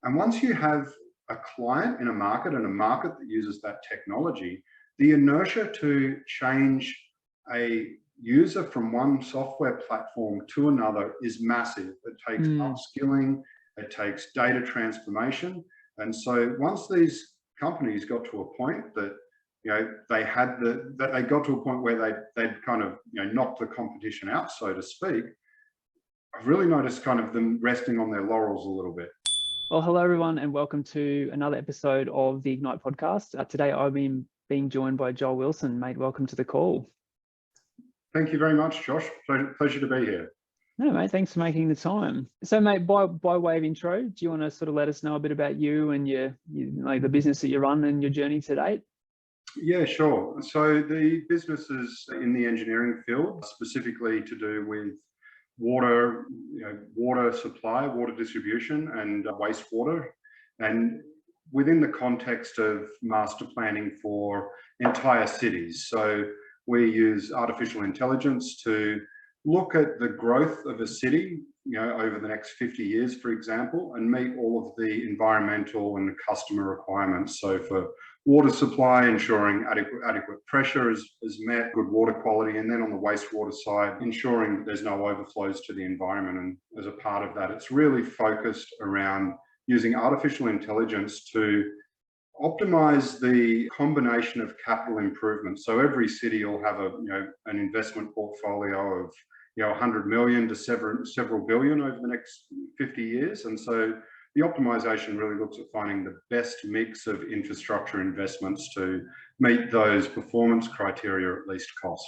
And once you have a client in a market and a market that uses that technology, the inertia to change a user from one software platform to another is massive. It takes upskilling, it takes data transformation. And so once these companies got to a point that they got to a point where they'd kind of knocked the competition out, so to speak, I've really noticed kind of them resting on their laurels a little bit. Well, hello everyone, and welcome to another episode of the Ignite podcast. Today I've been being joined by Joel Wilson. Mate, welcome to the call. Thank you very much, Josh. Pleasure to be here. No, mate, thanks for making the time. So, mate, by way of intro, do you want to sort of let us know a bit about you and the business that you run and your journey to date? Yeah, sure. So the business is in the engineering field, specifically to do with water, water supply, water distribution, and wastewater, and within the context of master planning for entire cities. So we use artificial intelligence to look at the growth of a city, over the next 50 years, for example, and meet all of the environmental and customer requirements. So for water supply, ensuring adequate pressure is met, good water quality, and then on the wastewater side, ensuring that there's no overflows to the environment. And as a part of that, it's really focused around using artificial intelligence to optimize the combination of capital improvements. So every city will have an investment portfolio of 100 million to several billion over the next 50 years. And so the optimization really looks at finding the best mix of infrastructure investments to meet those performance criteria at least cost.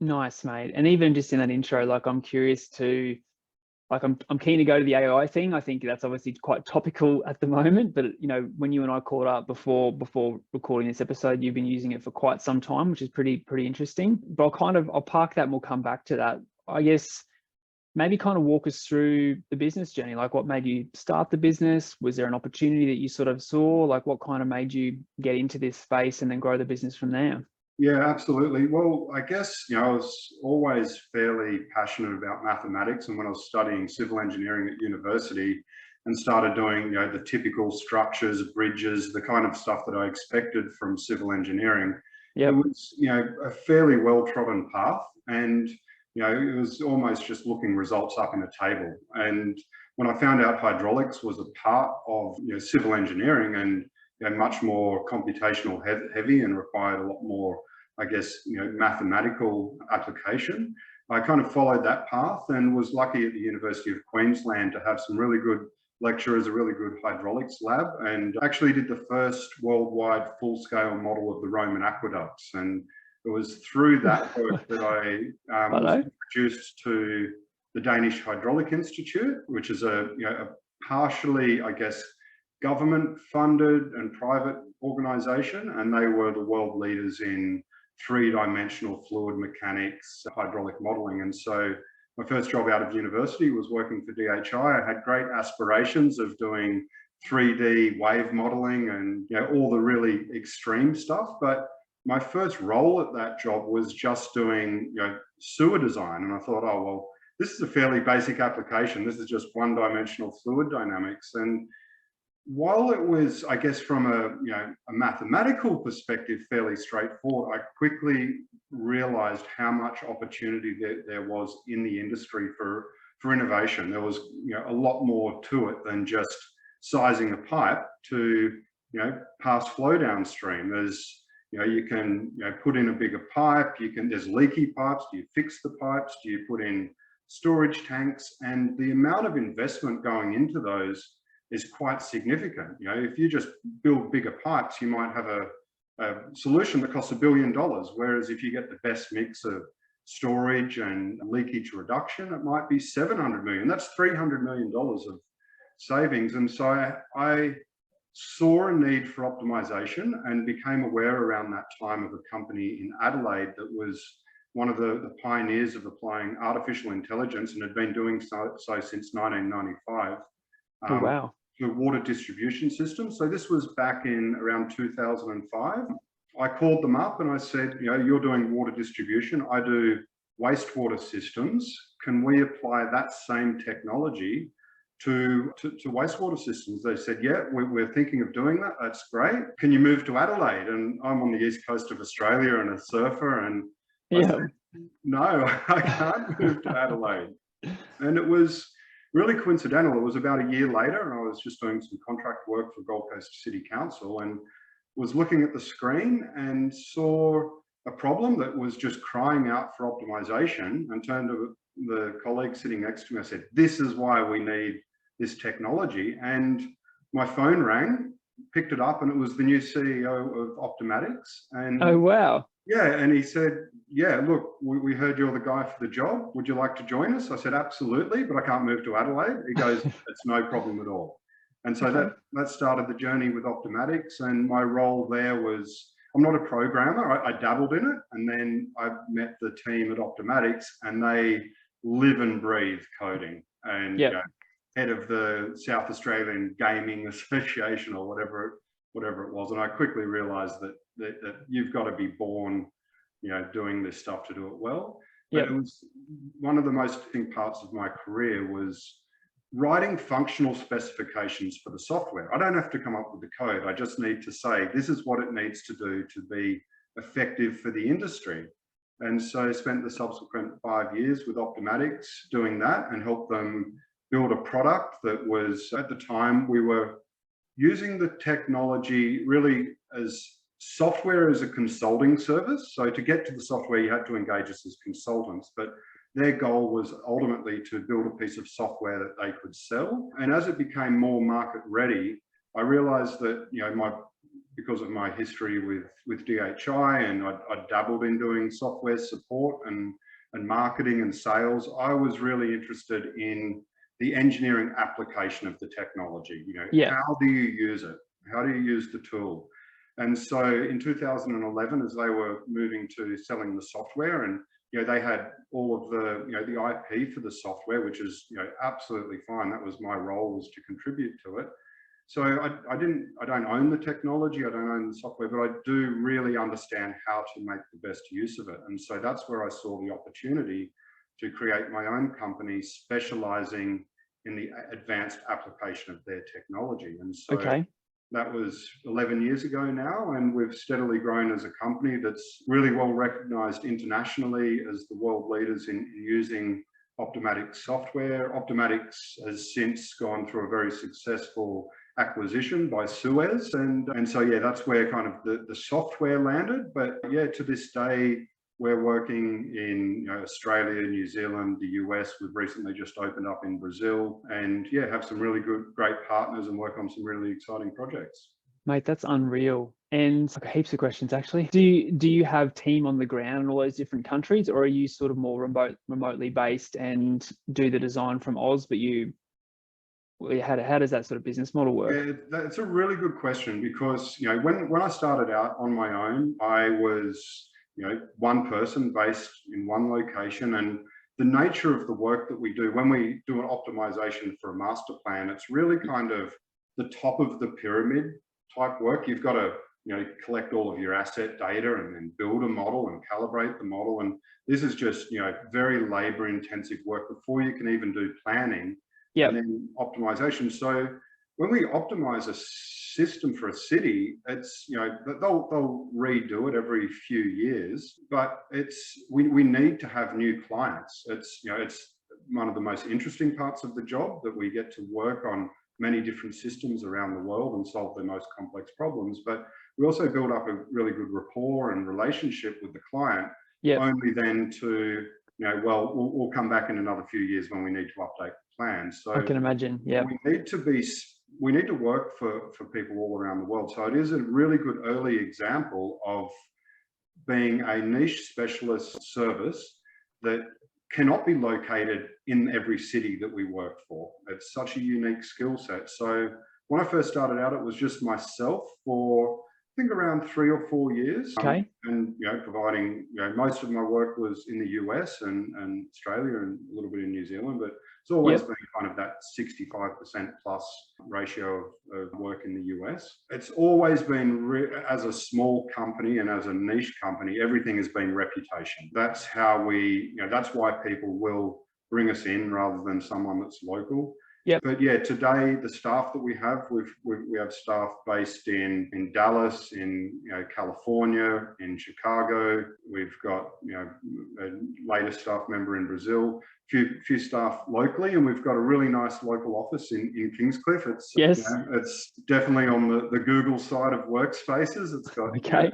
Nice, mate. And even just in that intro, I'm curious to, I'm keen to go to the AI thing. I think that's obviously quite topical at the moment, but when you and I caught up before recording this episode, you've been using it for quite some time, which is pretty interesting. But I'll park that and we'll come back to that. I guess maybe kind of walk us through the business journey. What made you start the business? Was there an opportunity that you sort of saw? What kind of made you get into this space and then grow the business from there? Yeah, absolutely. Well, I guess, I was always fairly passionate about mathematics. And when I was studying civil engineering at university and started doing, the typical structures, bridges, the kind of stuff that I expected from civil engineering, It was, a fairly well-trodden path. And, it was almost just looking results up in a table. And when I found out hydraulics was a part of, civil engineering and much more computational heavy and required a lot more, I guess, mathematical application, I kind of followed that path and was lucky at the University of Queensland to have some really good lecturers, a really good hydraulics lab, and actually did the first worldwide full-scale model of the Roman aqueducts. And it was through that work that I was introduced to the Danish Hydraulic Institute, which is a partially, I guess, government-funded and private organisation, and they were the world leaders in three-dimensional fluid mechanics, hydraulic modelling. And so my first job out of university was working for DHI. I had great aspirations of doing 3D wave modelling and all the really extreme stuff, but my first role at that job was just doing sewer design, and I thought, oh well, this is a fairly basic application. This is just one-dimensional fluid dynamics. And while it was, I guess, from a mathematical perspective, fairly straightforward, I quickly realized how much opportunity there was in the industry for innovation. There was a lot more to it than just sizing a pipe to pass flow downstream. There's you can put in a bigger pipe. There's leaky pipes. Do you fix the pipes? Do you put in storage tanks? And the amount of investment going into those is quite significant. If you just build bigger pipes, you might have a solution that costs $1 billion. Whereas if you get the best mix of storage and leakage reduction, it might be 700 million. That's $300 million of savings. And so I saw a need for optimization and became aware around that time of a company in Adelaide that was one of the pioneers of applying artificial intelligence and had been doing so since 1995. Oh, wow. To water distribution systems. So this was back in around 2005. I called them up and I said, you're doing water distribution, I do wastewater systems. Can we apply that same technology to wastewater systems. They said, yeah, we're thinking of doing that. That's great. Can you move to Adelaide? And I'm on the east coast of Australia and a surfer. And I Yeah. said, no, I can't move to Adelaide. And it was really coincidental. It was about a year later, and I was just doing some contract work for Gold Coast City Council and was looking at the screen and saw a problem that was just crying out for optimization, and turned to the colleague sitting next to me. I said, this is why we need this technology. And my phone rang, picked it up, and it was the new CEO of Optimatics. And Oh, wow. yeah, and he said, yeah, look, we heard you're the guy for the job. Would you like to join us? I said, absolutely, but I can't move to Adelaide. He goes, it's no problem at all. And so that started the journey with Optimatics. And my role there was, I'm not a programmer, I dabbled in it. And then I met the team at Optimatics, and they live and breathe coding. And Yep. you know, head of the South Australian Gaming Association or whatever it was. And I quickly realized that you've got to be born, you know, doing this stuff to do it well. But Yep. it was one of the most interesting parts of my career was writing functional specifications for the software. I don't have to come up with the code. I just need to say, this is what it needs to do to be effective for the industry. And so I spent the subsequent 5 years with Optimatics doing that, and helped them build a product that was, at the time, we were using the technology really as software as a consulting service. So to get to the software, you had to engage us as consultants, but their goal was ultimately to build a piece of software that they could sell. And as it became more market ready, I realized that, you know, because of my history with DHI, and I dabbled in doing software support and marketing and sales, I was really interested in the engineering application of the technology. You know, how do you use it? How do you use the tool? And so in 2011, as they were moving to selling the software, and you know, they had all of the, you know, the IP for the software, which is, you know, absolutely fine. That was my role, was to contribute to it. So I don't own the technology, I don't own the software, but I do really understand how to make the best use of it. And so that's where I saw the opportunity to create my own company specializing in the advanced application of their technology. And so that was 11 years ago now, and we've steadily grown as a company that's really well recognized internationally as the world leaders in using Optimatics software. Optimatics has since gone through a very successful acquisition by Suez, and so yeah, that's where kind of the software landed. But yeah, to this day, we're working in, you know, Australia, New Zealand, the US. We've recently just opened up in Brazil, and yeah, have some really great partners and work on some really exciting projects. Mate, that's unreal. And heaps of questions actually. Do you have team on the ground in all those different countries, or are you sort of more remotely based and do the design from Oz, but how does that sort of business model work? Yeah, that's a really good question, because, you know, when I started out on my own, I was, you know, one person based in one location. And the nature of the work that we do, when we do an optimization for a master plan, it's really kind of the top of the pyramid type work. You've got to, you know, collect all of your asset data and then build a model and calibrate the model. And this is just, you know, very labor intensive work before you can even do planning and then optimization. So when we optimize a system for a city, it's, you know, they'll redo it every few years, but we need to have new clients. It's, you know, it's one of the most interesting parts of the job, that we get to work on many different systems around the world and solve their most complex problems. But we also build up a really good rapport and relationship with the client, only then to, you know, well, we'll come back in another few years when we need to update the plan. So I can imagine. we need to work for people all around the world. So it is a really good early example of being a niche specialist service that cannot be located in every city that we work for. It's such a unique skill set. So when I first started out, it was just myself for, I think, around 3 or 4 years. And, you know, providing, you know, most of my work was in the US and Australia and a little bit in New Zealand, but it's always been kind of that 65% plus ratio of work in the US. It's always been, as a small company and as a niche company, everything has been reputation. That's how we, you know, that's why people will bring us in rather than someone that's local. Yep. But yeah, today the staff that we have, we have staff based in Dallas, in California, in Chicago. We've got a latest staff member in Brazil, few staff locally, and we've got a really nice local office in Kingscliff. It's Yes. it's definitely on the Google side of workspaces. It's got Okay.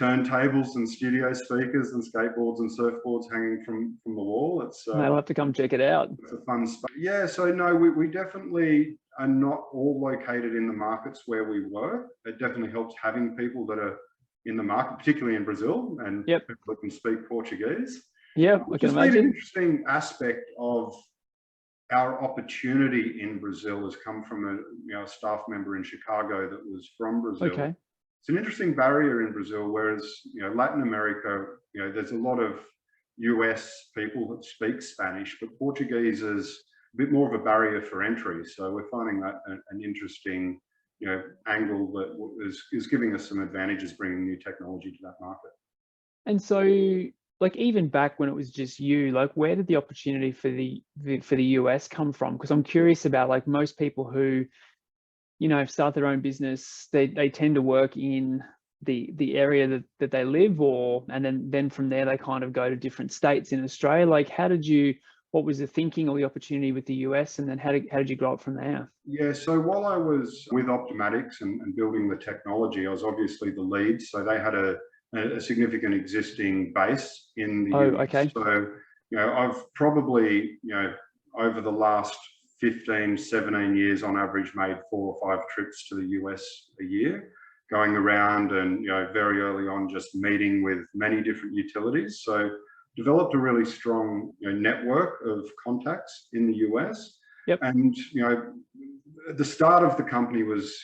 turntables and studio speakers and skateboards and surfboards hanging from the wall. I'll have to come check it out. It's a fun space. Yeah, so no, we definitely are not all located in the markets where we work. It definitely helps having people that are in the market, particularly in Brazil, and people that can speak Portuguese. Yeah, I can imagine. An interesting aspect of our opportunity in Brazil has come from a staff member in Chicago that was from Brazil. Okay. It's an interesting barrier in Brazil, whereas Latin America, there's a lot of US people that speak Spanish, but Portuguese is a bit more of a barrier for entry. So we're finding that an interesting angle that is giving us some advantages, bringing new technology to that market. And so, like, even back when it was just you, like, where did the opportunity for the US come from? Because I'm curious about, like, most people who start their own business, they tend to work in the area that they live, and then from there they kind of go to different states in Australia. Like, what was the thinking or the opportunity with the US, and then how did you grow up from there? Yeah, so while I was with Optimatics and building the technology, I was obviously the lead. So they had a significant existing base in the US. Okay. So I've probably over the last 15, 17 years on average made 4 or 5 trips to the US a year, going around and very early on just meeting with many different utilities. So developed a really strong network of contacts in the US. Yep. And the start of the company was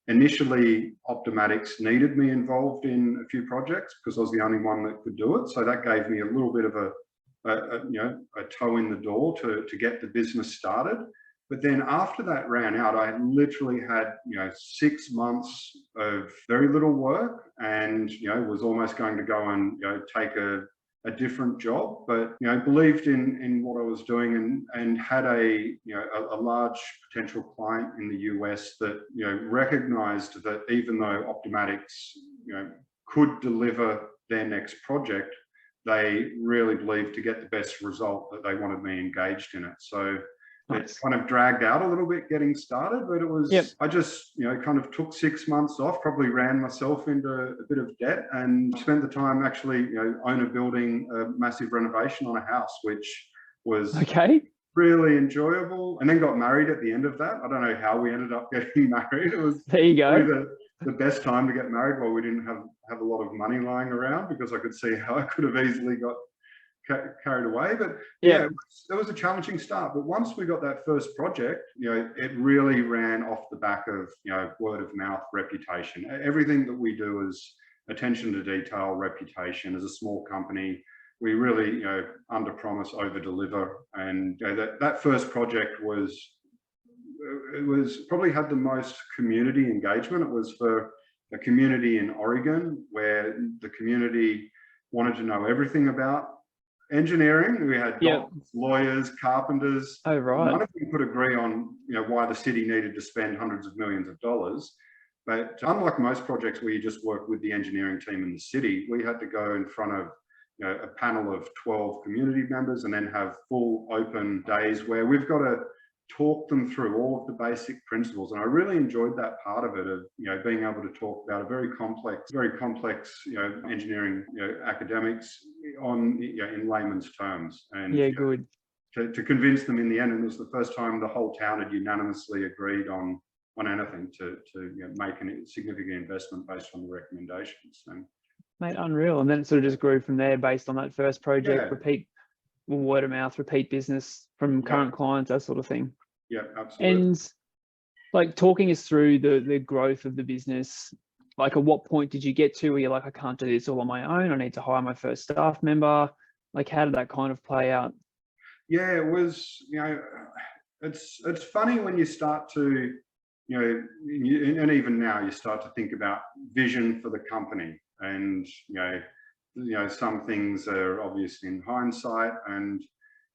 initially Optimatics needed me involved in a few projects because I was the only one that could do it. So that gave me a little bit of a toe in the door to get the business started. But then after that ran out, I literally had 6 months of very little work, and was almost going to go and take a different job, but believed in what I was doing, and had a large potential client in the US that recognized that even though Optimatics could deliver their next project, they really believed to get the best result that they wanted me engaged in it. So nice. It kind of dragged out a little bit getting started, but it was, I just, kind of took 6 months off, probably ran myself into a bit of debt, and spent the time actually, owner building a massive renovation on a house, which was really enjoyable. And then got married at the end of that. I don't know how we ended up getting married. It was there you go. The best time to get married while we didn't have a lot of money lying around, because I could see how I could have easily got carried away. But it was a challenging start. But once we got that first project, it really ran off the back of word of mouth, reputation. Everything that we do is attention to detail, reputation. As a small company, we really under promise, over deliver. And that first project was probably had the most community engagement. It was for a community in Oregon where the community wanted to know everything about engineering. We had doctors, lawyers, carpenters. Oh, right. None of them could agree on why the city needed to spend hundreds of millions of dollars. But unlike most projects where you just work with the engineering team in the city, we had to go in front of a panel of 12 community members and then have full open days where we've got to talk them through all of the basic principles. And I really enjoyed that part of it, of being able to talk about a very complex engineering academics on in layman's terms, and good to convince them in the end. And it was the first time the whole town had unanimously agreed on anything to make a significant investment based on the recommendations. And mate, unreal. And then it sort of just grew from there based on that first project. Word of mouth, repeat business from current clients, that sort of thing. Yeah, absolutely. And like, talking us through the growth of the business, like, at what point did you get to where you're like, I can't do this all on my own, I need to hire my first staff member? Like, how did that kind of play out? Yeah, it was, it's funny when you start to, and even now you start to think about vision for the company, and some things are obviously in hindsight, and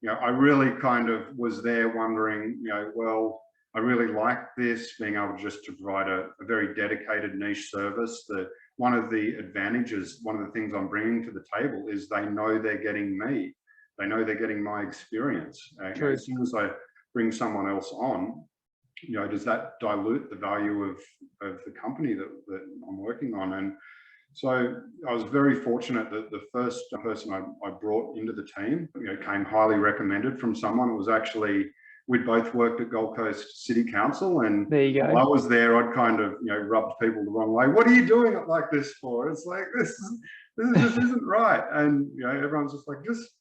I really kind of was there wondering, well, I really like this, being able just to provide a very dedicated niche service. That one of the advantages, one of the things I'm bringing to the table is they know they're getting me. They know they're getting my experience. True. As soon as I bring someone else on, does that dilute the value of the company that I'm working on? And so I was very fortunate that the first person I brought into the team, came highly recommended from someone. It was actually, we'd both worked at Gold Coast City Council, and There you go. while I was there, I'd kind of, rubbed people the wrong way. What are you doing it like this for? It's like, this just isn't right. And, everyone's just like,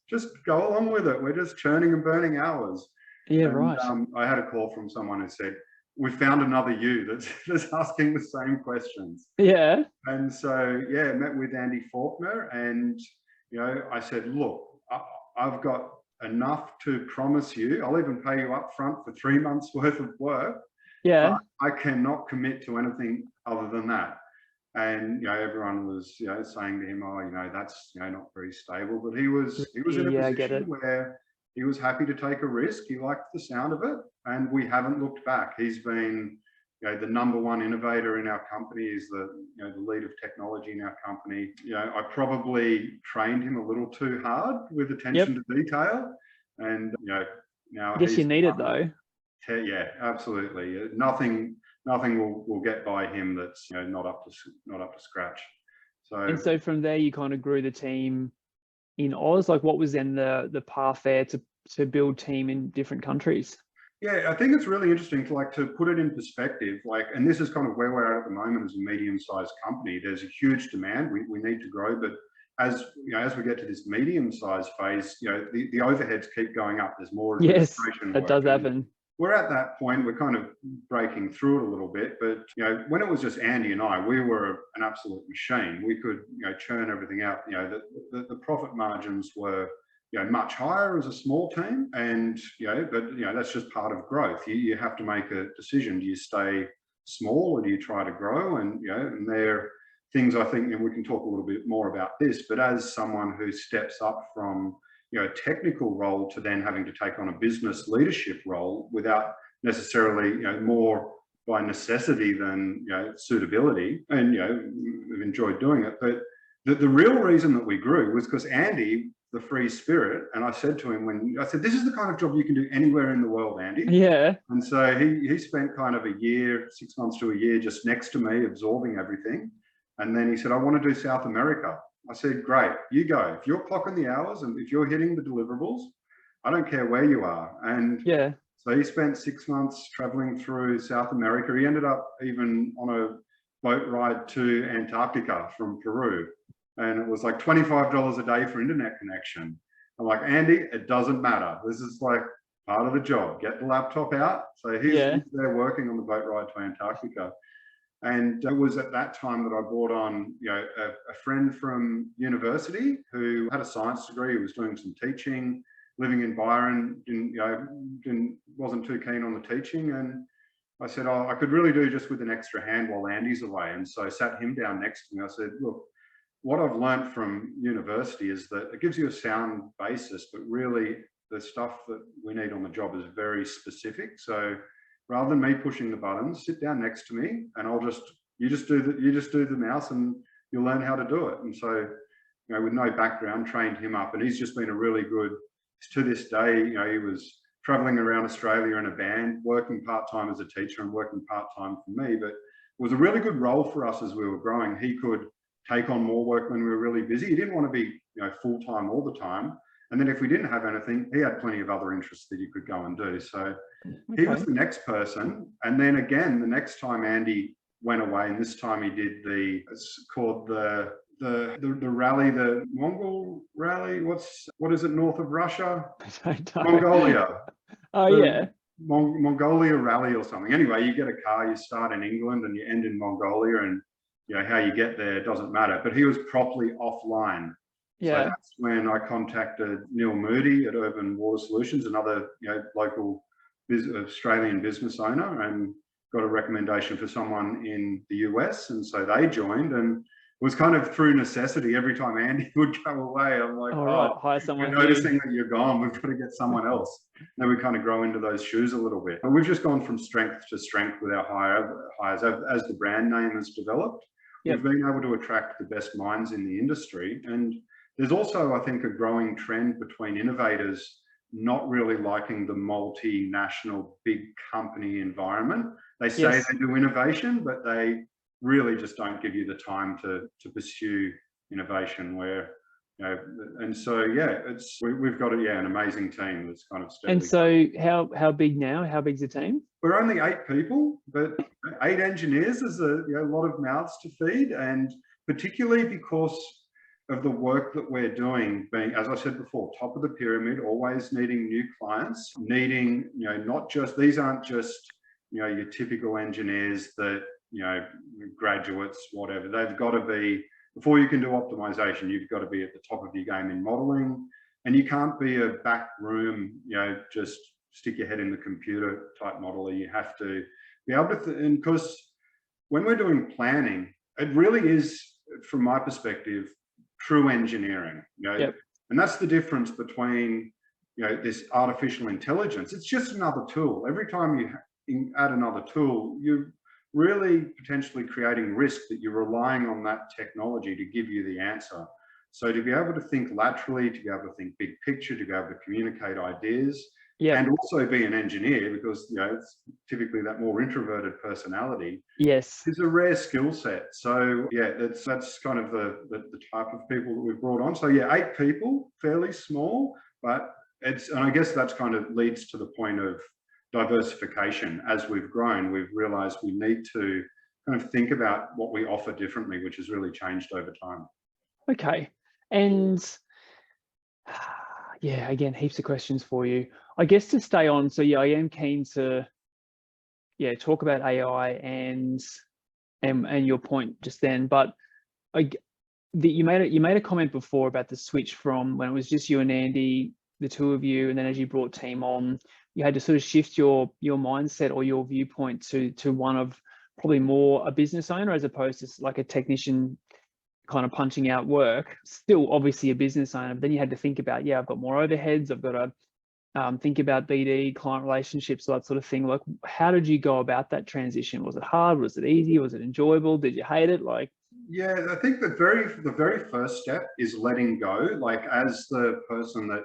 just go along with it. We're just churning and burning hours. Yeah, And, right. I had a call from someone who said, we found another you that's asking the same questions. Yeah. And so, yeah, met with Andy Faulkner, and, I said, look, I've got enough to promise you. I'll even pay you up front for 3 months worth of work. Yeah. I cannot commit to anything other than that. And, everyone was, saying to him, oh, that's, not very stable. But he was in a position where he was happy to take a risk. He liked the sound of it, and we haven't looked back. He's been, the #1 innovator in our company. Is the lead of technology in our company. I probably trained him a little too hard with attention to detail, and now I guess you need it though. Yeah, absolutely. Nothing will get by him that's not up to scratch. So from there, you kind of grew the team in Oz. Like, what was then the path there to build team in different countries? Yeah, I think it's really interesting to put it in perspective. And this is kind of where we're at the moment as a medium-sized company. There's a huge demand. We need to grow, but as we get to this medium-sized phase, the overheads keep going up. There's more administration. Yes, that does happen. We're at that point. We're kind of breaking through it a little bit, but when it was just Andy and I, we were an absolute machine. We could churn everything out. The profit margins were much higher as a small team, and but that's just part of growth. You have to make a decision. Do you stay small or do you try to grow? And and there are things, I think, and we can talk a little bit more about this, but as someone who steps up from a technical role to then having to take on a business leadership role without necessarily more by necessity than suitability, and we've enjoyed doing it. But the real reason that we grew was because Andy, the free spirit, and I said to him, when I said, this is the kind of job you can do anywhere in the world, Andy. Yeah. And so he spent kind of a year, 6 months to a year, just next to me, absorbing everything. And then he said, I want to do South America. I said, great, you go. If you're clocking the hours and if you're hitting the deliverables, I don't care where you are. And yeah, so he spent 6 months traveling through South America. He ended up even on a boat ride to Antarctica from Peru. And it was like $25 a day for internet connection. I'm like, Andy, it doesn't matter. This is like part of the job. Get the laptop out. So he's there working on the boat ride to Antarctica. And it was at that time that I brought on, a friend from university who had a science degree, who was doing some teaching, living in Byron, wasn't too keen on the teaching. And I said, oh, I could really do just with an extra hand while Andy's away. And so I sat him down next to me. I said, look, what I've learned from university is that it gives you a sound basis, but really the stuff that we need on the job is very specific. So rather than me pushing the buttons, sit down next to me, and you just do the mouse, and you'll learn how to do it. And so, with no background, trained him up, and he's just been a really good. To this day, he was traveling around Australia in a band, working part-time as a teacher and working part-time for me. But it was a really good role for us as we were growing. He could take on more work when we were really busy. He didn't want to be, full-time all the time. And then if we didn't have anything, he had plenty of other interests that he could go and do. So he was the next person. And then again, the next time Andy went away, and this time he did it's called the rally, the Mongol rally. What is it north of Russia? Mongolia. Oh, yeah. Mongolia rally or something. Anyway, you get a car, you start in England and you end in Mongolia, and how you get there doesn't matter. But he was properly offline. Yeah. So that's when I contacted Neil Moody at Urban Water Solutions, another local Australian business owner, and got a recommendation for someone in the US. And so they joined, and was kind of through necessity. Every time Andy would go away, I'm like, All right, oh, hire we're someone noticing new. that you're gone. We've got to get someone else. Then we kind of grow into those shoes a little bit. And we've just gone from strength to strength with our hires. As the brand name has developed, Yep. we've been able to attract the best minds in the industry. And there's also, I think, a growing trend between innovators not really liking the multinational big company environment. They say Yes. they do innovation, but they really just don't give you the time to pursue innovation where, you know, and so, yeah, we've got an amazing team that's kind of steadily. And so how big now? How big's the team? We're only 8 people, but 8 engineers is a lot of mouths to feed, and particularly because of the work that we're doing, being, as I said before, top of the pyramid, always needing new clients, needing, not just, these aren't just, your typical engineers that, graduates, whatever. They've got to be, before you can do optimization, you've got to be at the top of your game in modeling, and you can't be a back room, just stick your head in the computer type modeler. You have to be able to, and because when we're doing planning, it really is, from my perspective, true engineering, Yep. And that's the difference between, this artificial intelligence. It's just another tool. Every time you add another tool, you're really potentially creating risk that you're relying on that technology to give you the answer. So to be able to think laterally, to be able to think big picture, to be able to communicate ideas, Yep. and also be an engineer, because it's typically that more introverted personality. Yes. It's a rare skill set. So yeah, that's kind of the type of people that we've brought on. So yeah, 8 people, fairly small, but and I guess that's kind of leads to the point of diversification. As we've grown, we've realized we need to kind of think about what we offer differently, which has really changed over time. Okay. And yeah, again, heaps of questions for you. I guess to stay on, so yeah, I am keen to talk about AI and your point just then, but you made a comment before about the switch from when it was just you and Andy, the two of you, and then as you brought team on, you had to sort of shift your mindset or your viewpoint to one of probably more a business owner as opposed to like a technician kind of punching out work. Still obviously a business owner, but then you had to think about, I've got more overheads, I've got to think about BD, client relationships, that sort of thing. Like, how did you go about that transition? Was it hard? Was it easy? Was it enjoyable? Did you hate it? Like, yeah, I think the very first step is letting go. Like, as the person that,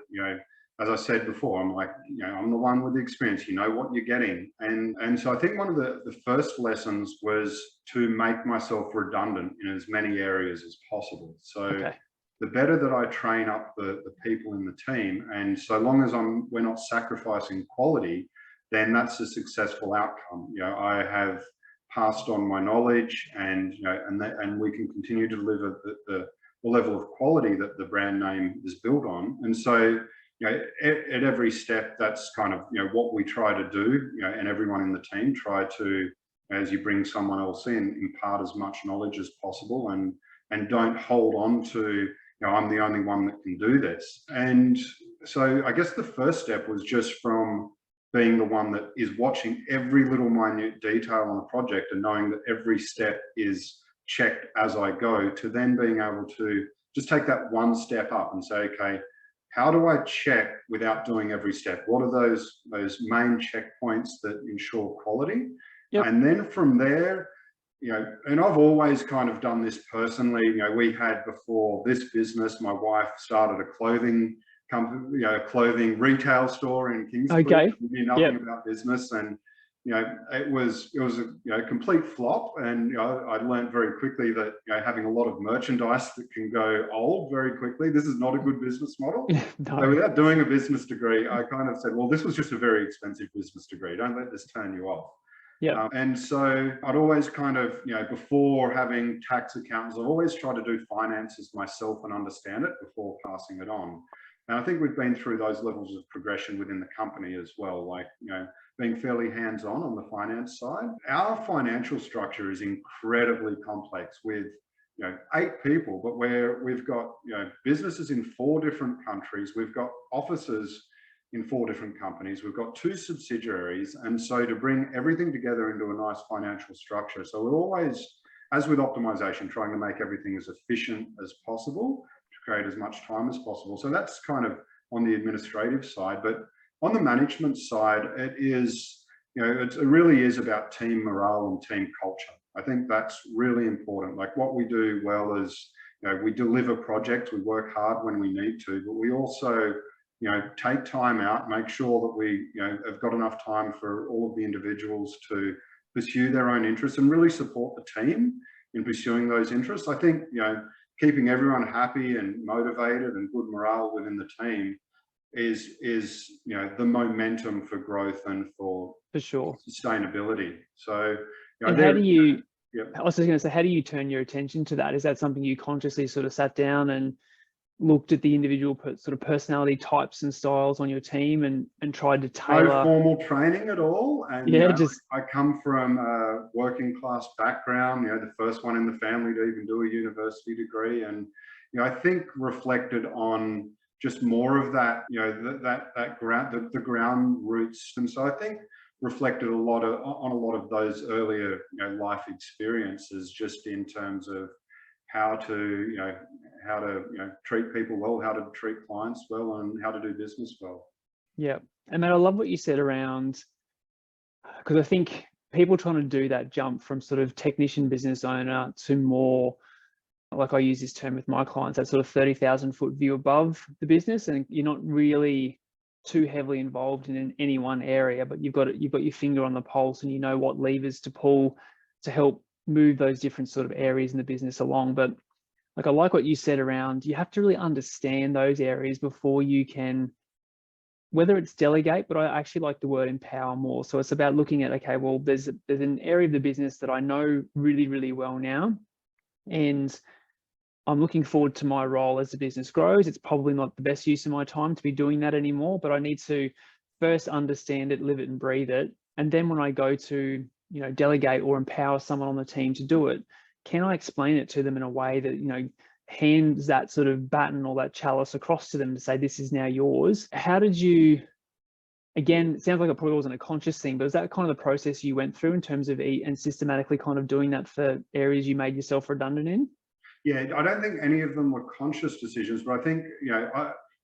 as I said before, I'm like, I'm the one with the experience, what you're getting. And so I think one of the first lessons was to make myself redundant in as many areas as possible. So okay. The better that I train up the people in the team, and so long as we're not sacrificing quality, then that's a successful outcome. I have passed on my knowledge, and and we can continue to deliver the level of quality that the brand name is built on. And so at every step, that's kind of what we try to do. And everyone in the team try to, as you bring someone else in, impart as much knowledge as possible, and don't hold on to, I'm the only one that can do this. And so I guess the first step was just from being the one that is watching every little minute detail on a project and knowing that every step is checked as I go, to then being able to just take that one step up and say, okay, how do I check without doing every step? What are those main checkpoints that ensure quality? Yep. And then from there, and I've always kind of done this personally. We had, before this business, my wife started a clothing company, a clothing retail store in Kingscliff. Okay. We knew nothing about business, and it was a complete flop. And I learned very quickly that having a lot of merchandise that can go old very quickly, this is not a good business model. No. So without doing a business degree, I kind of said, well, this was just a very expensive business degree. Don't let this turn you off. Yeah. And so I'd always kind of, before having tax accountants, I've always tried to do finances myself and understand it before passing it on. And I think we've been through those levels of progression within the company as well, like, being fairly hands-on on the finance side. Our financial structure is incredibly complex with, 8 people, but we've got, businesses in 4 different countries. We've got offices in 4 different companies. We've got 2 subsidiaries. And so to bring everything together into a nice financial structure. So we're always as with optimization, trying to make everything as efficient as possible to create as much time as possible. So that's kind of on the administrative side. But on the management side, it is, it really is about team morale and team culture. I think that's really important. Like what we do well is, we deliver projects, we work hard when we need to, but we also, take time out, make sure that we, have got enough time for all of the individuals to pursue their own interests and really support the team in pursuing those interests. I think, keeping everyone happy and motivated and good morale within the team is the momentum for growth and for sure sustainability. So, and how do you, yeah. I was just going to say, how do you turn your attention to that? Is that something you consciously sort of sat down and looked at the individual sort of personality types and styles on your team and tried to tailor? No formal training at all. And I come from a working class background, the first one in the family to even do a university degree. And, I think reflected on just more of that, the ground roots. And so I think reflected on a lot of those earlier, life experiences, just in terms of how to treat people well, how to treat clients well, and how to do business well. Yeah. And Matt, I love what you said around, because I think people trying to do that jump from sort of technician business owner to more, like I use this term with my clients, that sort of 30,000 foot view above the business, and you're not really too heavily involved in any one area, but you've got your finger on the pulse and you know what levers to pull to help move those different sort of areas in the business along. But like, I like what you said around, you have to really understand those areas before you can, whether it's delegate, but I actually like the word empower more. So it's about looking at, okay, well, there's an area of the business that I know really, really well now, and I'm looking forward to my role as the business grows. It's probably not the best use of my time to be doing that anymore, but I need to first understand it, live it and breathe it. And then when I go to, delegate or empower someone on the team to do it, can I explain it to them in a way that, hands that sort of baton or that chalice across to them to say, this is now yours? How did you, again, it sounds like it probably wasn't a conscious thing, but is that kind of the process you went through in terms of and systematically kind of doing that for areas you made yourself redundant in? Yeah, I don't think any of them were conscious decisions, but I think,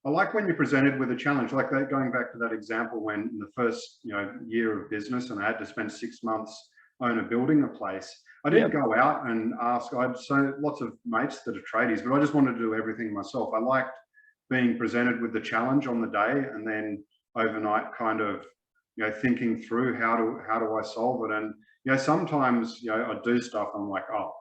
I like when you're presented with a challenge, like that, going back to that example when in the first, year of business and I had to spend 6 months building a place. I didn't go out and ask. I had so lots of mates that are tradies, but I just wanted to do everything myself. I liked being presented with the challenge on the day and then overnight kind of, thinking through how do I solve it. And, sometimes, I do stuff, I'm like, oh,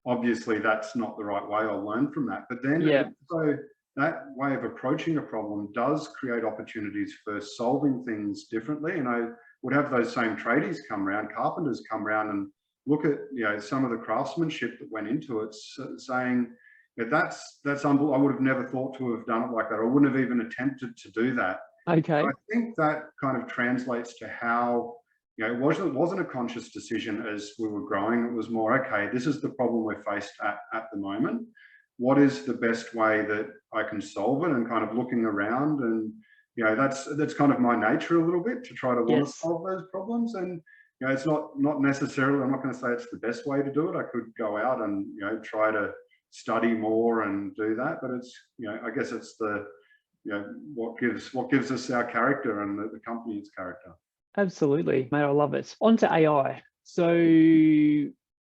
obviously that's not the right way, I'll learn from that. But then so that way of approaching a problem does create opportunities for solving things differently. And I would have those same tradies come around, carpenters come around and look at, some of the craftsmanship that went into it, saying, that's unbelievable. I would have never thought to have done it like that. I wouldn't have even attempted to do that. Okay. So I think that kind of translates to how, it wasn't a conscious decision as we were growing. It was more, okay, this is the problem we're faced at the moment. What is the best way that I can solve it? And kind of looking around, and that's kind of my nature a little bit, to try to want to solve those problems. And it's not necessarily, I'm not going to say it's the best way to do it. I could go out and try to study more and do that, but it's I guess it's the what gives us our character and the company its character. Absolutely, mate, I love it. On to AI. So you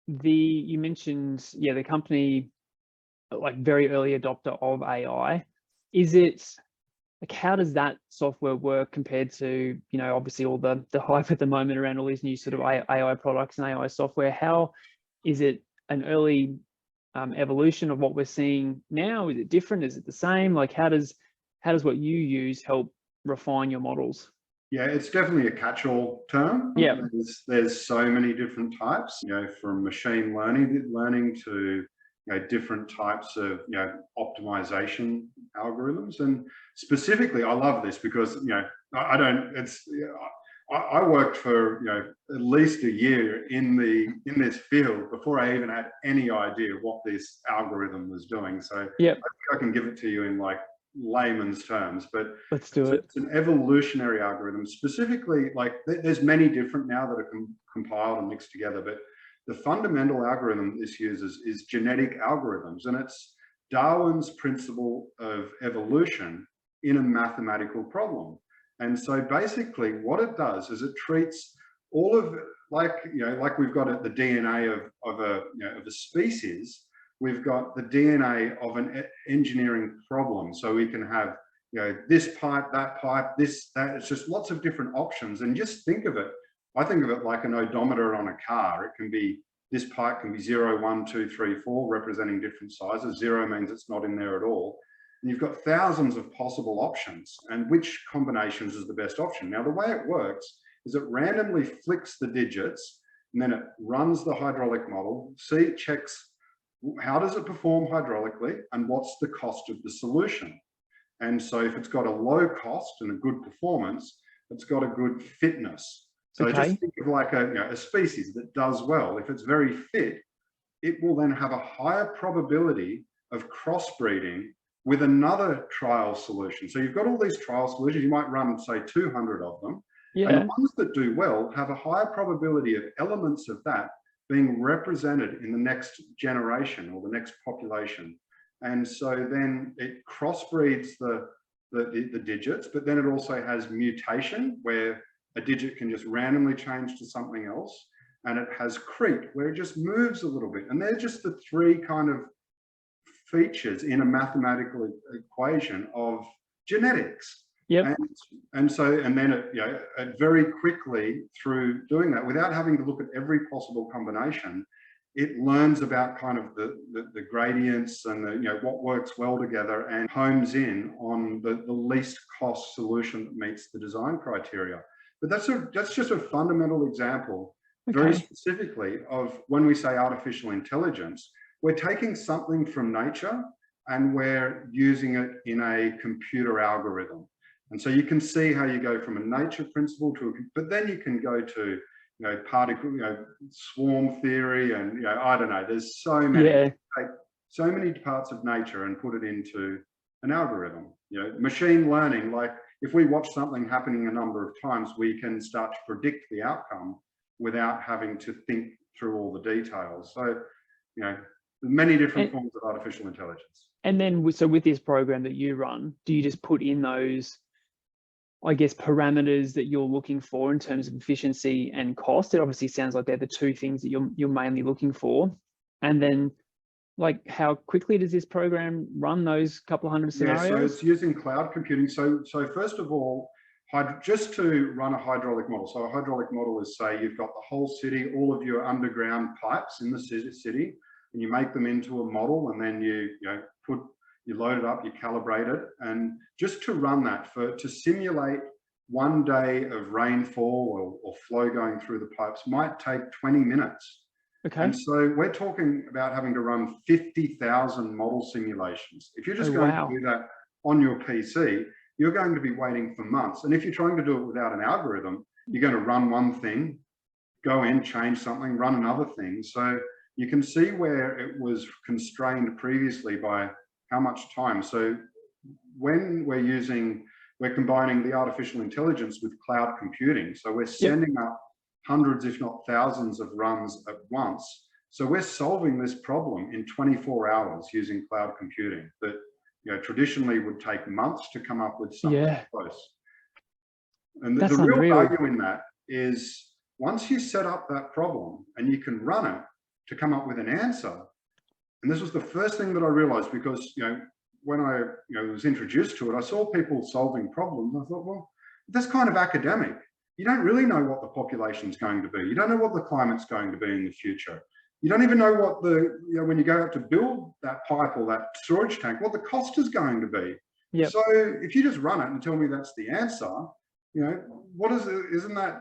mentioned, the company, like very early adopter of AI. Is it, like, how does that software work compared to, obviously all the hype at the moment around all these new sort of AI products and AI software? How is it an early evolution of what we're seeing now? Is it different? Is it the same? Like, how does what you use help refine your models? Yeah, it's definitely a catch-all term. Yeah, there's so many different types, from machine learning to different types of optimization algorithms. And specifically, I love this because I worked for at least a year in this field before I even had any idea what this algorithm was doing. So I think I can give it to you in like layman's terms, but let's do it. It's an evolutionary algorithm. Specifically, like there's many different now that are compiled and mixed together, but the fundamental algorithm this uses is genetic algorithms, and it's Darwin's principle of evolution in a mathematical problem. And so basically what it does is it treats all of, like we've got the DNA of a species, we've got the DNA of an engineering problem. So we can have, this pipe, this, that, it's just lots of different options. And just think of it, I think of it like an odometer on a car. It can be, this pipe can be 0, 1, 2, 3, 4, representing different sizes. 0 means it's not in there at all. And you've got thousands of possible options, and which combinations is the best option. Now, the way it works is it randomly flicks the digits, and then it runs the hydraulic model, checks how does it perform hydraulically and what's the cost of the solution. And so if it's got a low cost and a good performance, it's got a good fitness. So just think of like a species that does well. If it's very fit, it will then have a higher probability of crossbreeding with another trial solution. So you've got all these trial solutions, you might run, say, 200 of them. Yeah. And the ones that do well have a higher probability of elements of that being represented in the next generation or the next population. And so then it crossbreeds the digits, but then it also has mutation, where a digit can just randomly change to something else. And it has creep, where it just moves a little bit. And they're just the three kind of features in a mathematical equation of genetics. Yep. And then it very quickly, through doing that, without having to look at every possible combination, it learns about kind of the gradients and what works well together, and homes in on the least cost solution that meets the design criteria. But that's just a fundamental example, very specifically, of when we say artificial intelligence, we're taking something from nature and we're using it in a computer algorithm. And so you can see how you go from a nature principle to but then you can go to particle, swarm theory, and I don't know, there's so many, take so many parts of nature and put it into an algorithm. Machine learning, like if we watch something happening a number of times, we can start to predict the outcome without having to think through all the details. So many different forms of artificial intelligence. And then, so with this program that you run, do you just put in those, I guess, parameters that you're looking for in terms of efficiency and cost? It obviously sounds like they're the two things that you're mainly looking for. And then, like, how quickly does this program run those couple of hundred scenarios? Yeah, so it's using cloud computing. So first of all, just to run a hydraulic model. So a hydraulic model is, say, you've got the whole city, all of your underground pipes in the city, and you make them into a model, and then you load it up, you calibrate it, and just to run that to simulate 1 day of rainfall or flow going through the pipes might take 20 minutes. Okay. And so we're talking about having to run 50,000 model simulations. If you're just going to do that on your PC, you're going to be waiting for months. And if you're trying to do it without an algorithm, you're going to run one thing, go in, change something, run another thing. So you can see where it was constrained previously by how much time. So when we're combining the artificial intelligence with cloud computing. So we're sending up hundreds, if not thousands of runs at once. So we're solving this problem in 24 hours using cloud computing that traditionally would take months to come up with something close. And the real value in that is, once you set up that problem and you can run it to come up with an answer. And this was the first thing that I realized, because when I was introduced to it, I saw people solving problems. I thought, well, that's kind of academic. You don't really know what the population's going to be. You don't know what the climate's going to be in the future. You don't even know what when you go out to build that pipe or that storage tank, what the cost is going to be. Yep. So if you just run it and tell me that's the answer, what is it? Isn't that,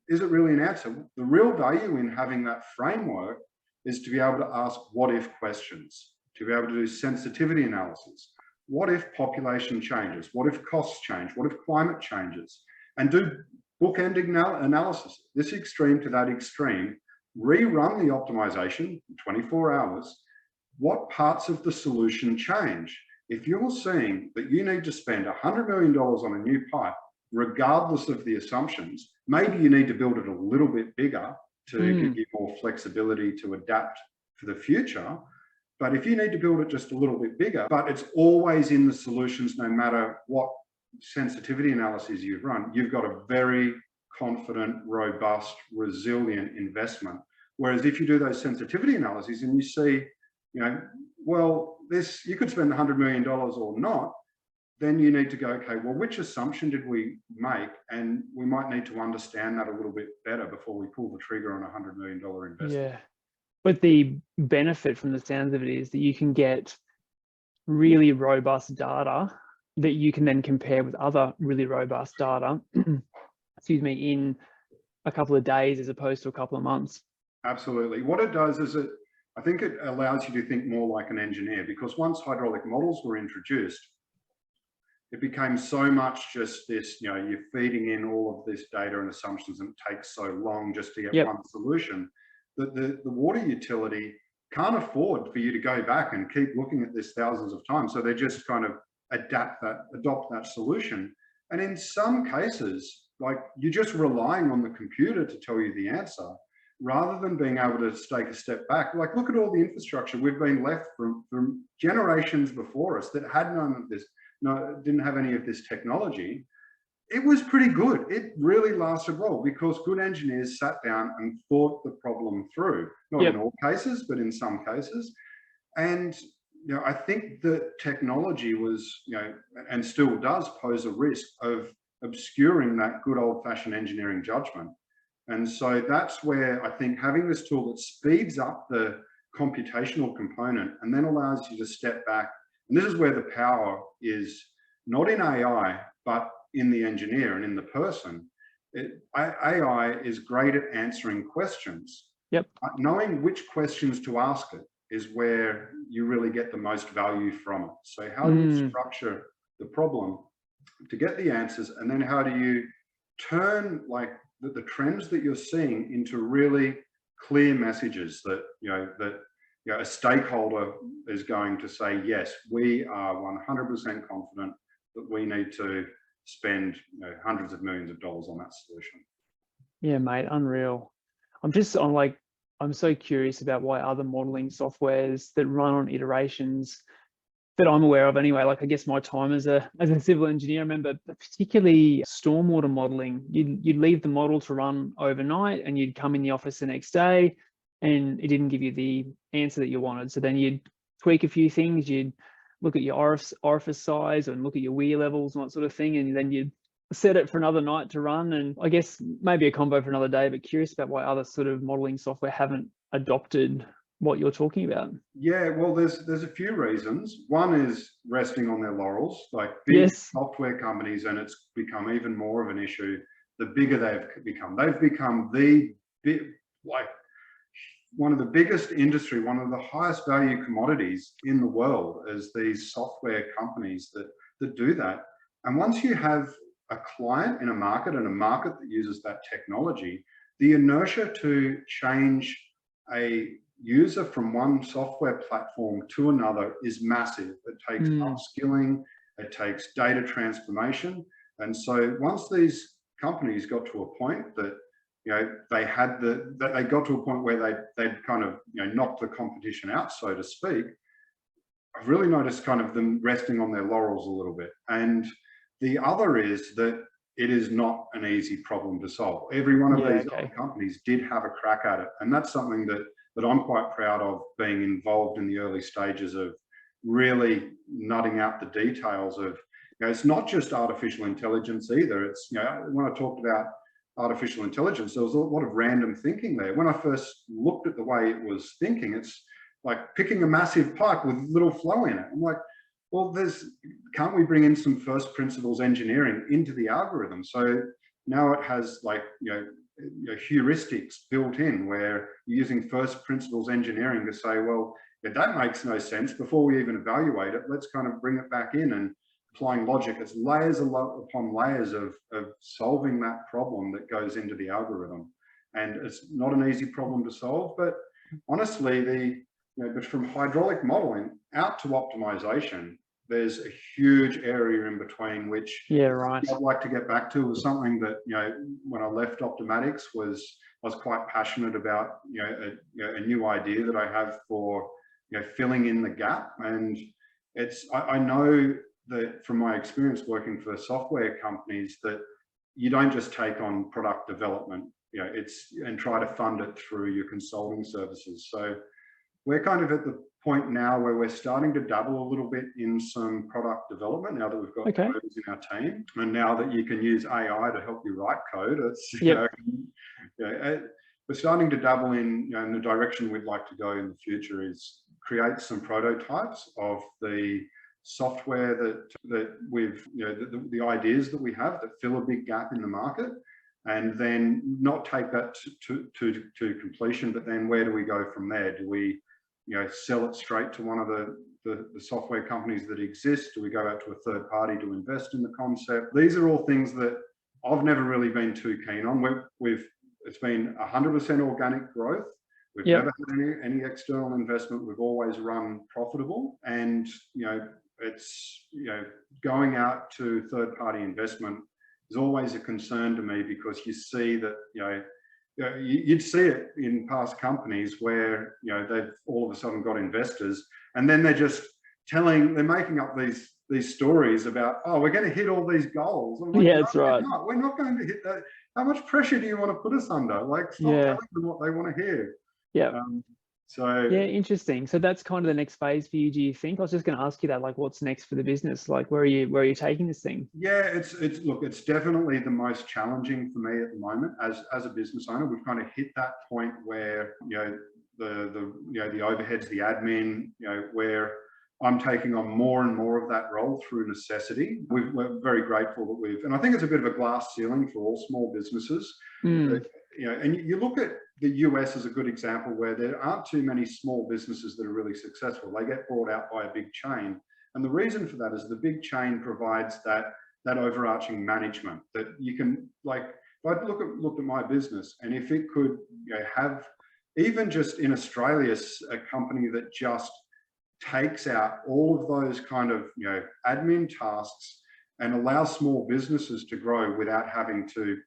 is it really an answer? The real value in having that framework is to be able to ask what if questions, to be able to do sensitivity analysis. What if population changes? What if costs change? What if climate changes? And do bookending analysis, this extreme to that extreme, rerun the optimization in 24 hours. What parts of the solution change? If you're seeing that you need to spend $100 million on a new pipe, regardless of the assumptions, maybe you need to build it a little bit bigger to give you more flexibility to adapt for the future. But if you need to build it just a little bit bigger, but it's always in the solutions, no matter what sensitivity analyses you've run, you've got a very confident, robust, resilient investment. Whereas if you do those sensitivity analyses and you see, well, this, you could spend $100 million or not, then you need to go, okay, well, which assumption did we make? And we might need to understand that a little bit better before we pull the trigger on a $100 million investment. Yeah. But the benefit from the sounds of it is that you can get really robust data that you can then compare with other really robust data, excuse me, in a couple of days as opposed to a couple of months. Absolutely. What it does is I think it allows you to think more like an engineer, because once hydraulic models were introduced, it became so much just this, you're feeding in all of this data and assumptions, and it takes so long just to get one solution that the water utility can't afford for you to go back and keep looking at this thousands of times. So they just kind of adopt that solution. And in some cases, like, you're just relying on the computer to tell you the answer, rather than being able to take a step back. Like, look at all the infrastructure we've been left from generations before us that had none of this, didn't have any of this technology. It was pretty good. It really lasted well because good engineers sat down and thought the problem through. Not in all cases, but in some cases. And I think that technology was, and still does pose a risk of obscuring that good old-fashioned engineering judgment. And so that's where I think having this tool that speeds up the computational component and then allows you to step back, and this is where the power is, not in AI, but in the engineer and in the person. AI is great at answering questions. Knowing which questions to ask it is where you really get the most value from it. So how do you structure the problem to get the answers, and then how do you turn like the trends that you're seeing into really clear messages that a stakeholder is going to say, yes, we are 100% confident that we need to spend hundreds of millions of dollars on that solution. Yeah, mate, unreal. I'm so curious about why other modeling softwares that run on iterations that I'm aware of anyway, like I guess my time as a civil engineer, I remember particularly stormwater modeling, you'd leave the model to run overnight and you'd come in the office the next day and it didn't give you the answer that you wanted. So then you'd tweak a few things, you'd look at your orifice size and look at your weir levels and that sort of thing, and then you'd set it for another night to run. And I guess maybe a combo for another day, but curious about why other sort of modeling software haven't adopted what you're talking about. Yeah, well, there's a few reasons. One is resting on their laurels, like big software companies, and it's become even more of an issue the bigger they've become. They've become one of the biggest industry, one of the highest value commodities in the world is these software companies that do that. And once you have a client in a market and a market that uses that technology, the inertia to change a user from one software platform to another is massive. It takes upskilling, it takes data transformation. And so once these companies got to a point that they got to a point where they'd kind of knocked the competition out, so to speak, I've really noticed kind of them resting on their laurels a little bit. And the other is that it is not an easy problem to solve. Every one of these other companies did have a crack at it. And that's something that I'm quite proud of, being involved in the early stages of really nutting out the details of, it's not just artificial intelligence either. It's, when I talked about artificial intelligence, there was a lot of random thinking there. When I first looked at the way it was thinking, it's like picking a massive pipe with little flow in it. I'm like, well, can't we bring in some first principles engineering into the algorithm? So now it has heuristics built in where you're using first principles engineering to say, well, that makes no sense. Before we even evaluate it, let's kind of bring it back in and applying logic. It's layers upon layers of solving that problem that goes into the algorithm. And it's not an easy problem to solve, but honestly, but from hydraulic modeling out to optimization, there's a huge area in between, which Yeah, right. I'd like to get back to. Was something that, when I left Optimatics, I was quite passionate about, a new idea that I have for, filling in the gap. And I know that from my experience working for software companies, that you don't just take on product development, and try to fund it through your consulting services. So we're kind of at the point now where we're starting to dabble a little bit in some product development now that we've got coders in our team, and now that you can use AI to help you write code. We're starting to dabble in, in the direction we'd like to go in the future, is create some prototypes of the software that we've, the ideas that we have that fill a big gap in the market, and then not take that to completion, but then where do we go from there? Do we, sell it straight to one of the software companies that exist? Do we go out to a third party to invest in the concept? These are all things that I've never really been too keen on. It's been 100% organic growth. We've never had any external investment. We've always run profitable, and it's going out to third party investment is always a concern to me, because you see that you'd see it in past companies where they've all of a sudden got investors, and then they're making up these stories about, oh, we're going to hit all these goals. I'm like, yeah, that's right. We're not going to hit that. How much pressure do you want to put us under? Like, stop telling them what they want to hear. Yeah. Yeah, interesting. So that's kind of the next phase for you, do you think? I was just going to ask you that, like, what's next for the business? Like, where are you taking this thing? Yeah, it's definitely the most challenging for me at the moment as a business owner. We've kind of hit that point where the overheads, the admin, where I'm taking on more and more of that role through necessity. We're very grateful that and I think it's a bit of a glass ceiling for all small businesses. And you look at the US as a good example, where there aren't too many small businesses that are really successful. They get bought out by a big chain. And the reason for that is the big chain provides that overarching management that you can, like, if I looked at my business, and if it could have, even just in Australia, a company that just takes out all of those kind of admin tasks and allows small businesses to grow without having to,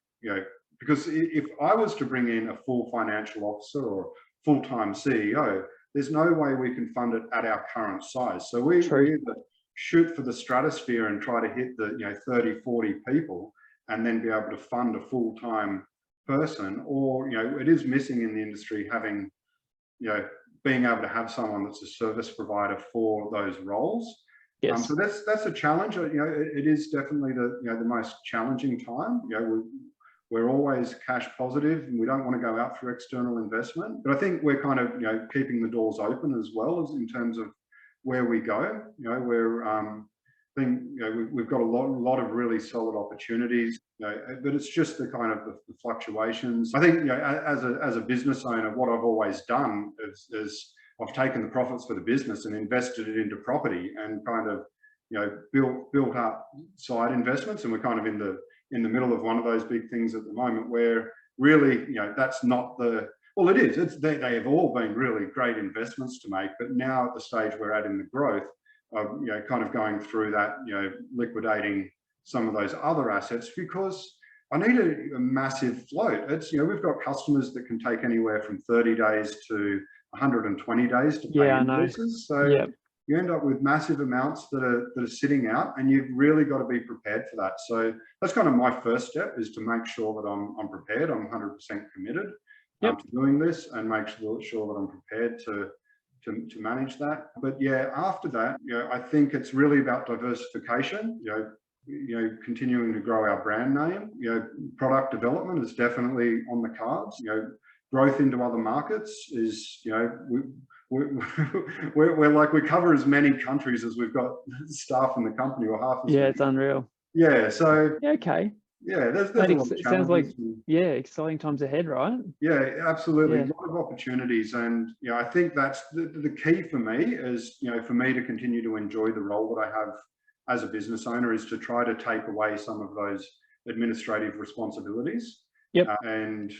because if I was to bring in a full financial officer or full-time CEO, there's no way we can fund it at our current size. So we either shoot for the stratosphere and try to hit the 30, 40 people and then be able to fund a full-time person, or it is missing in the industry having being able to have someone that's a service provider for those roles. So that's a challenge. It is definitely the most challenging time. We're always cash positive, and we don't want to go out for external investment. But I think we're kind of keeping the doors open as well, as in terms of where we go. We've got a lot of really solid opportunities, but it's just the kind of the fluctuations. I think as a business owner, what I've always done is I've taken the profits for the business and invested it into property, and kind of built up side investments. And we're kind of in the middle of one of those big things at the moment, where really that's not well, it is. They have all been really great investments to make, but now at the stage we're at in the growth, kind of going through that, liquidating some of those other assets, because I need a massive float. We've got customers that can take anywhere from 30 days to 120 days to pay invoices. So you end up with massive amounts that are sitting out, and you've really got to be prepared for that. So that's kind of my first step, is to make sure that I'm prepared. I'm 100% committed to doing this, and make sure that I'm prepared to manage that. But after that, I think it's really about diversification. Continuing to grow our brand name. Product development is definitely on the cards. Growth into other markets is, we're like, we cover as many countries as we've got staff in the company, or half as many. It's unreal. So there's a lot of it sounds like exciting times ahead, right? Absolutely. A lot of opportunities. And I think that's the key for me, is for me to continue to enjoy the role that I have as a business owner, is to try to take away some of those administrative responsibilities. And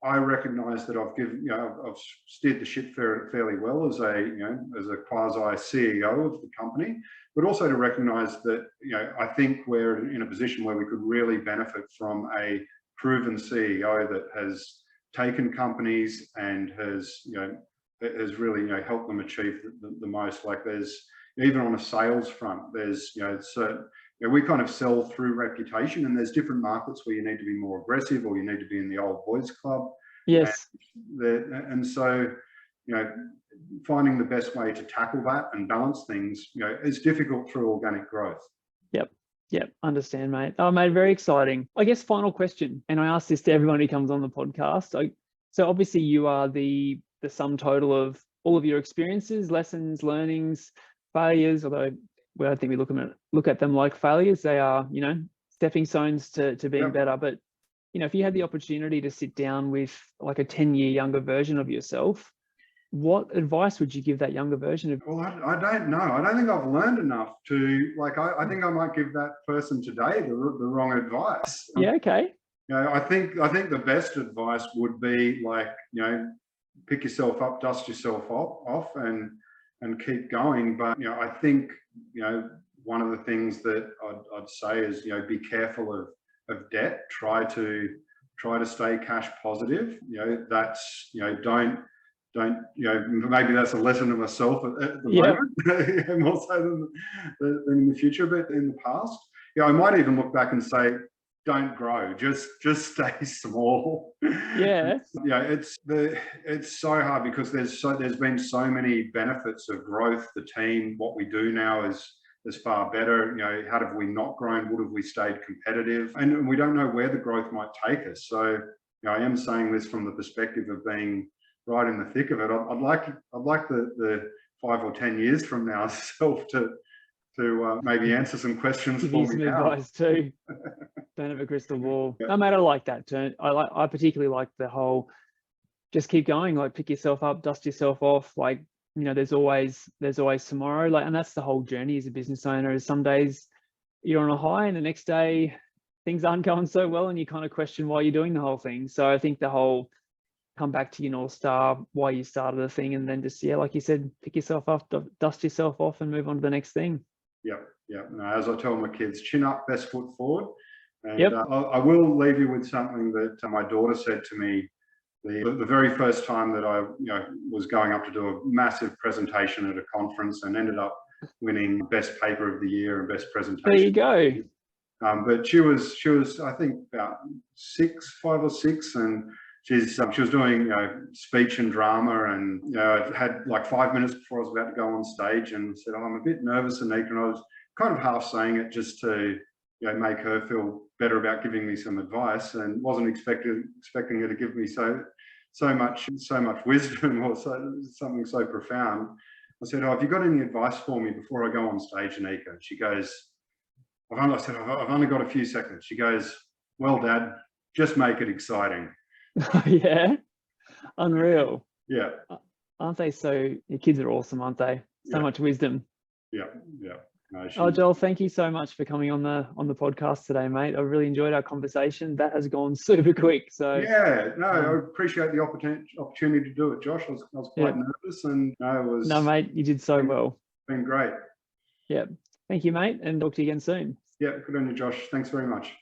I recognise that I've steered the ship fairly well as a quasi CEO of the company, but also to recognise that I think we're in a position where we could really benefit from a proven CEO that has taken companies and has really helped them achieve the most. Like there's even on a sales front, there's we kind of sell through reputation, and there's different markets where you need to be more aggressive or you need to be in the old boys club. Yes. And so, finding the best way to tackle that and balance things, is difficult through organic growth. Yep. Understand, mate. Oh, mate, very exciting. I guess final question, and I ask this to everyone who comes on the podcast. So obviously you are the sum total of all of your experiences, lessons, learnings, failures, although I don't think we look at them like failures. They are, stepping stones to being better. But, if you had the opportunity to sit down with like a 10-year younger version of yourself, what advice would you give that younger version? Well, I don't know. I don't think I've learned enough to, I think I might give that person today the wrong advice. Yeah, okay. I think the best advice would be pick yourself up, dust yourself off and keep going. But, I think, one of the things that I'd say is, be careful of debt. Try to stay cash positive. That's, don't maybe that's a lesson to myself at the moment, more so than in the future, but in the past. I might even look back and say, don't grow, just stay small. It's so hard because there's been so many benefits of growth. The team, what we do now is far better. How have we not grown? Would have we stayed competitive? And we don't know where the growth might take us. So I am saying this from the perspective of being right in the thick of it. I'd like the 5 or 10 years from now self to maybe answer some questions give for you me some now. Advice too. Don't have a crystal ball. No, mate, I like that too. I particularly like the whole just keep going, like pick yourself up, dust yourself off. Like, there's always tomorrow. Like, and that's the whole journey as a business owner, is some days you're on a high and the next day things aren't going so well and you kind of question why you're doing the whole thing. So I think the whole come back to your North Star, why you started the thing, and then just, like you said, pick yourself up, dust yourself off and move on to the next thing. Yeah. No, as I tell my kids, chin up, best foot forward. And I will leave you with something that my daughter said to me the very first time that I was going up to do a massive presentation at a conference and ended up winning best paper of the year and best presentation. There you go. But she was I think about 5 or 6, and she was doing speech and drama, and I had like 5 minutes before I was about to go on stage and said, I'm a bit nervous, Anika, and I was kind of half saying it just to make her feel better about giving me some advice, and wasn't expecting her to give me so much wisdom or something so profound. I said, have you got any advice for me before I go on stage, Anika? She goes, I've only got a few seconds. She goes, well, Dad, just make it exciting. Yeah, unreal. Yeah, aren't they? So your kids are awesome, aren't they? So much wisdom. Yeah. No, Joel, thank you so much for coming on the podcast today, mate. I really enjoyed our conversation. That has gone super quick. So I appreciate the opportunity to do it, Josh. I was quite nervous, and no, mate, you did so well. Been great. Yeah, thank you, mate, and talk to you again soon. Yeah, good on you, Josh. Thanks very much.